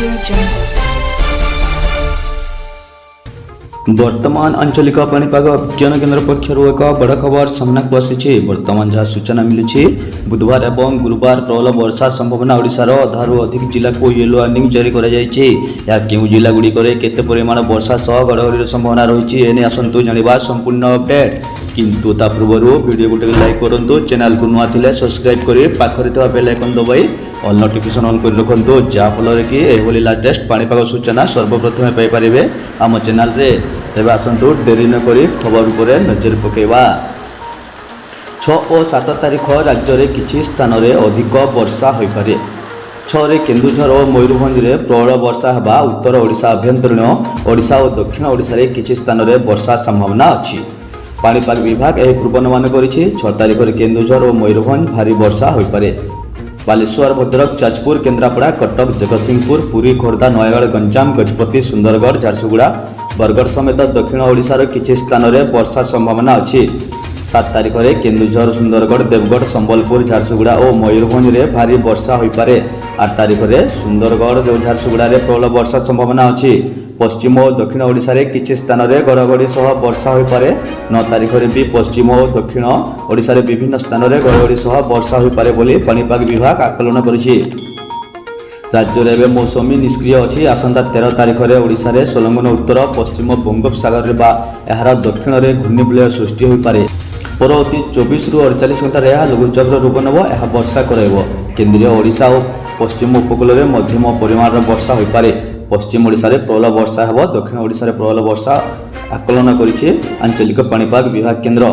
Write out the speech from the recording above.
Audio Jungle. वर्तमान आंचलिक पाणीपाग विज्ञान केन्द्र पक्षर एक बड़ खबर सामना आसी। वर्तमान जहाँ सूचना मिलूँ बुधवार और गुरुवार प्रबल वर्षा संभावना ओडिशार अधारू अधिक जिला को येलो वार्निंग जारी कर केउं जिला गुड़िक केते परिमाण वर्षा सह घड़घड़ी संभावना रही है आसतु जाना संपूर्ण अपडेट। किंतु ता पूर्व वीडियो गोटे लाइक करूँ, चैनल को नुआ थिले सब्सक्राइब कर पाखरे बेल आइकन दबाई ऑल नोटिफिकेशन ऑन कर रखु जहाँफल कि यह लेटेस्ट पाणीपाग सूचना सर्वप्रथम पाइपर आम चैनल रे। तेज आसतु डेरी नक खबर पर नजर पकेवा। 6 और 7 तारिख राज्य में किसी स्थान में अधिक वर्षा हो पारे। 6 रे केन्दुझर और मयूरभंज में प्रबल वर्षा होगा। उत्तर ओडिशा आभ्यंतरीण ओडिशा और दक्षिण ओडिशा रे किसी स्थान में वर्षा संभावना अच्छी। पाणीपाग विभाग यह पूर्वानुमान करिछि। 6 तारिख में केन्दुझर और मयूरभंज भारी वर्षा हो पारे। बालेश्वर, भद्रक, जाजपुर, केन्द्रापड़ा, कटक, जगतसिंहपुर, पुरी, खोर्धा, नयगढ़, गंजाम, गजपति, सुंदरगढ़, झारसुगुड़ा, बरगढ़ समेत दक्षिण ओडिशार किसी स्थान में वर्षा संभावना अच्छी। 7 तारिख में केन्दुझर, सुंदरगढ़, देवगढ़, संबलपुर, झारसुगुड़ा और मयूरभंज में भारी वर्षा हो पारे। 8 तारिख में सुंदरगढ़ और झारसुगुड़ा में प्रबल वर्षा संभावना अच्छी। पश्चिम और दक्षिण ओडिशा रे किसी स्थान में घड़घड़ी सह वर्षा हो पारे। 9 तारिख में भी पश्चिम और दक्षिण ओडिशा रे विभिन्न स्थान में घड़घड़ी सह वर्षा हो पारे बोली पाणीपाग विभाग आकलन करिछि। राज्य में मौसमी निष्क्रिय अच्छी। आसंता 13 तारिख में ओडिशा रे संलग्न उत्तर पश्चिम बंगोपसागर बा यार दक्षिण में घूर्णिबलय सृष्टि हो पारे। परवर्ती 24 रु 48 घंटा यह लघुचापर रूप नेब, यह वर्षा कराइब। केन्द्रीय ओडिशा और पश्चिम उपकूल में मध्यम परिमाण वर्षा हो पारे। पश्चिम ओडिशा रे प्रबल वर्षा होब, दक्षिण ओडिशा रे प्रबल वर्षा आकलन करिछि आंचलिक पाणीपाग विभाग केन्द्र।